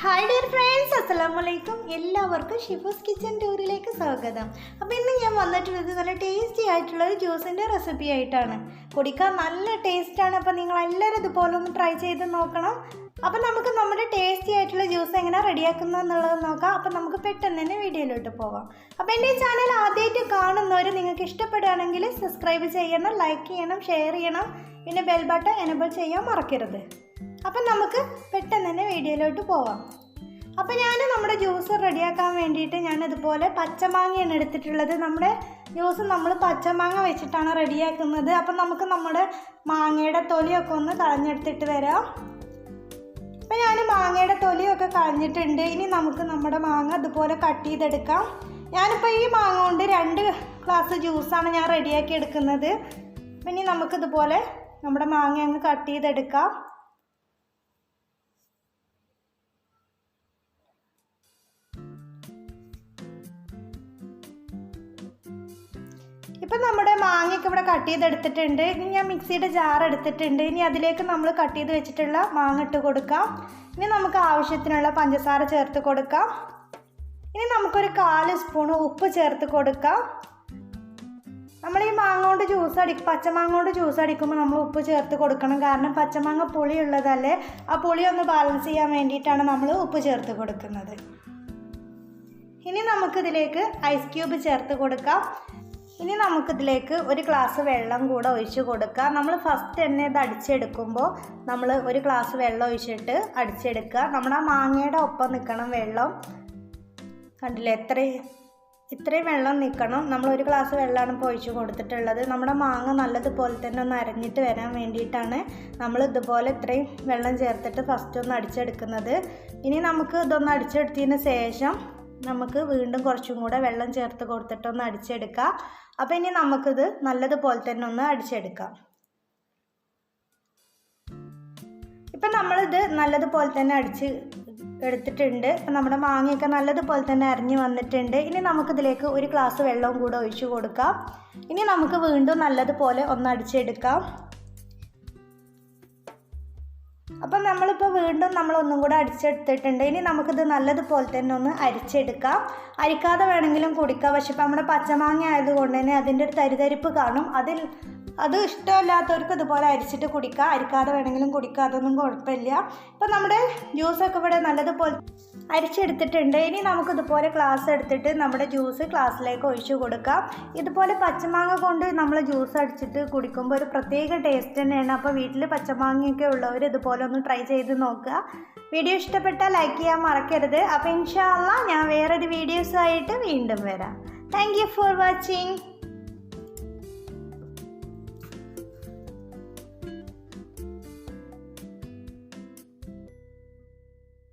Hi dear friends, അസ്സലാമലൈക്കും. എല്ലാവർക്കും ഷിഫൂസ് kitchen ടൂറിലേക്ക് സ്വാഗതം. അപ്പോൾ ഇന്ന് ഞാൻ വന്നിട്ടുള്ളത് നല്ല ടേസ്റ്റി ആയിട്ടുള്ള ഒരു ജ്യൂസിൻ്റെ റെസിപ്പി ആയിട്ടാണ്. കുടിക്കാൻ നല്ല ടേസ്റ്റാണ്. അപ്പോൾ നിങ്ങളെല്ലാവരും ഇതുപോലെ ഒന്ന് ട്രൈ ചെയ്ത് നോക്കണം. അപ്പോൾ നമുക്ക് നമ്മുടെ ടേസ്റ്റി ആയിട്ടുള്ള ജ്യൂസ് എങ്ങനെ റെഡിയാക്കുന്നത് എന്നുള്ളത് നോക്കാം. അപ്പോൾ നമുക്ക് പെട്ടെന്ന് തന്നെ വീഡിയോയിലോട്ട് പോകാം. അപ്പോൾ എൻ്റെ ഈ ചാനൽ ആദ്യമായിട്ട് കാണുന്നവർ നിങ്ങൾക്ക് ഇഷ്ടപ്പെടുകയാണെങ്കിൽ സബ്സ്ക്രൈബ് ചെയ്യണം, ലൈക്ക് ചെയ്യണം, ഷെയർ ചെയ്യണം, പിന്നെ ബെൽ ബട്ടൺ എനേബിൾ ചെയ്യാൻ മറക്കരുത്. അപ്പം നമുക്ക് പെട്ടെന്ന് തന്നെ വീഡിയോയിലോട്ട് പോവാം. അപ്പോൾ ഞാൻ നമ്മുടെ ജ്യൂസ് റെഡിയാക്കാൻ വേണ്ടിയിട്ട് ഞാൻ ഇതുപോലെ പച്ചമാങ്ങയാണ് എടുത്തിട്ടുള്ളത്. നമ്മുടെ ജ്യൂസ് നമ്മൾ പച്ചമാങ്ങ വെച്ചിട്ടാണ് റെഡിയാക്കുന്നത്. അപ്പം നമുക്ക് നമ്മുടെ മാങ്ങയുടെ തൊലിയൊക്കെ ഒന്ന് കളഞ്ഞെടുത്തിട്ട് വരാം. അപ്പം ഞാൻ മാങ്ങയുടെ തൊലിയൊക്കെ കളഞ്ഞിട്ടുണ്ട്. ഇനി നമുക്ക് നമ്മുടെ മാങ്ങ ഇതുപോലെ കട്ട് ചെയ്തെടുക്കാം. ഞാനിപ്പോൾ ഈ മാങ്ങ കൊണ്ട് 2 ഗ്ലാസ് ജ്യൂസാണ് ഞാൻ റെഡിയാക്കി എടുക്കുന്നത്. അപ്പം ഇനി നമുക്കിതുപോലെ നമ്മുടെ മാങ്ങ അങ്ങ് കട്ട് ചെയ്തെടുക്കാം. ഇപ്പം നമ്മുടെ മാങ്ങയൊക്കെ ഇവിടെ കട്ട് ചെയ്തെടുത്തിട്ടുണ്ട്. ഇനി ഞാൻ മിക്സിയുടെ ജാർ എടുത്തിട്ടുണ്ട്. ഇനി അതിലേക്ക് നമ്മൾ കട്ട് ചെയ്ത് വെച്ചിട്ടുള്ള മാങ്ങ ഇട്ട് കൊടുക്കാം. ഇനി നമുക്ക് ആവശ്യത്തിനുള്ള പഞ്ചസാര ചേർത്ത് കൊടുക്കാം. ഇനി നമുക്കൊരു 1/4 സ്പൂൺ ഉപ്പ് ചേർത്ത് കൊടുക്കാം. നമ്മൾ ഈ മാങ്ങ കൊണ്ട് പച്ചമാങ്ങ കൊണ്ട് ജ്യൂസ് അടിക്കുമ്പോൾ നമ്മൾ ഉപ്പ് ചേർത്ത് കൊടുക്കണം. കാരണം പച്ചമാങ്ങ പുളിയുള്ളതല്ലേ, ആ പുളി ഒന്ന് ബാലൻസ് ചെയ്യാൻ വേണ്ടിയിട്ടാണ് നമ്മൾ ഉപ്പ് ചേർത്ത് കൊടുക്കുന്നത്. ഇനി നമുക്കിതിലേക്ക് ഐസ് ക്യൂബ് ചേർത്ത് കൊടുക്കാം. ഇനി നമുക്കിതിലേക്ക് 1 ഗ്ലാസ് വെള്ളം കൂടെ ഒഴിച്ച് കൊടുക്കാം. നമ്മൾ ഫസ്റ്റ് തന്നെ ഇത് അടിച്ചെടുക്കുമ്പോൾ നമ്മൾ 1 ഗ്ലാസ് വെള്ളം ഒഴിച്ചിട്ട് അടിച്ചെടുക്കുക. നമ്മുടെ ആ മാങ്ങയുടെ ഒപ്പം നിൽക്കണം വെള്ളം. കണ്ടില്ലേ, ഇത്രയും വെള്ളം നിൽക്കണം. നമ്മൾ 1 ഗ്ലാസ് വെള്ളമാണ് ഇപ്പോൾ ഒഴിച്ച് കൊടുത്തിട്ടുള്ളത്. നമ്മുടെ മാങ്ങ നല്ലതുപോലെ തന്നെ ഒന്ന് അരഞ്ഞിട്ട് വരാൻ വേണ്ടിയിട്ടാണ് നമ്മൾ ഇതുപോലെ ഇത്രയും വെള്ളം ചേർത്തിട്ട് ഫസ്റ്റ് ഒന്ന് അടിച്ചെടുക്കുന്നത്. ഇനി നമുക്ക് ഇതൊന്ന് അടിച്ചെടുത്തതിന് ശേഷം നമുക്ക് വീണ്ടും കുറച്ചും കൂടെ വെള്ളം ചേർത്ത് കൊടുത്തിട്ടൊന്ന് അടിച്ചെടുക്കാം. അപ്പോൾ ഇനി നമുക്കിത് നല്ലതുപോലെ തന്നെ ഒന്ന് അടിച്ചെടുക്കാം. ഇപ്പം നമ്മളിത് നല്ലതുപോലെ തന്നെ എടുത്തിട്ടുണ്ട്. അപ്പം നമ്മുടെ മാങ്ങയൊക്കെ നല്ലതുപോലെ തന്നെ അരിഞ്ഞ് വന്നിട്ടുണ്ട്. ഇനി നമുക്കിതിലേക്ക് 1 ഗ്ലാസ് വെള്ളവും കൂടെ ഒഴിച്ച് കൊടുക്കാം. ഇനി നമുക്ക് വീണ്ടും നല്ലതുപോലെ ഒന്ന് അടിച്ചെടുക്കാം. അപ്പം നമ്മളിപ്പോൾ വീണ്ടും നമ്മളൊന്നും കൂടെ അടിച്ചെടുത്തിട്ടുണ്ട്. ഇനി നമുക്കിത് നല്ലതുപോലെ തന്നെ ഒന്ന് അരിച്ചെടുക്കാം. അരിക്കാതെ വേണമെങ്കിലും കുടിക്കാം. പക്ഷെ ഇപ്പം നമ്മുടെ പച്ചമാങ്ങ ആയതുകൊണ്ട് തന്നെ അതിൻ്റെ ഒരു തരിതരിപ്പ് കാണും. അത് ഇഷ്ടമില്ലാത്തവർക്ക് ഇതുപോലെ അരിച്ചിട്ട് കുടിക്കാം. അരിക്കാതെ വേണമെങ്കിലും കുടിക്കാം, അതൊന്നും കുഴപ്പമില്ല. ഇപ്പം നമ്മുടെ ജ്യൂസൊക്കെ ഇവിടെ നല്ലതുപോലെ അരിച്ചെടുത്തിട്ടുണ്ട്. ഇനി നമുക്കിതുപോലെ ഗ്ലാസ് എടുത്തിട്ട് നമ്മുടെ ജ്യൂസ് ഗ്ലാസ്സിലേക്ക് ഒഴിച്ചു കൊടുക്കാം. ഇതുപോലെ പച്ചമാങ്ങ കൊണ്ട് നമ്മൾ ജ്യൂസ് അടിച്ചിട്ട് കുടിക്കുമ്പോൾ ഒരു പ്രത്യേക ടേസ്റ്റ് തന്നെയാണ്. അപ്പോൾ വീട്ടിൽ പച്ചമാങ്ങയൊക്കെ ഉള്ളവർ ഇതുപോലെ ഒന്ന് ട്രൈ ചെയ്ത് നോക്കുക. വീഡിയോ ഇഷ്ടപ്പെട്ടാൽ ലൈക്ക് ചെയ്യാൻ മറക്കരുത്. അപ്പോൾ ഇൻഷാ അല്ലാഹ് ഞാൻ വേറൊരു വീഡിയോസായിട്ട് വീണ്ടും വരാം. Thank you for watching.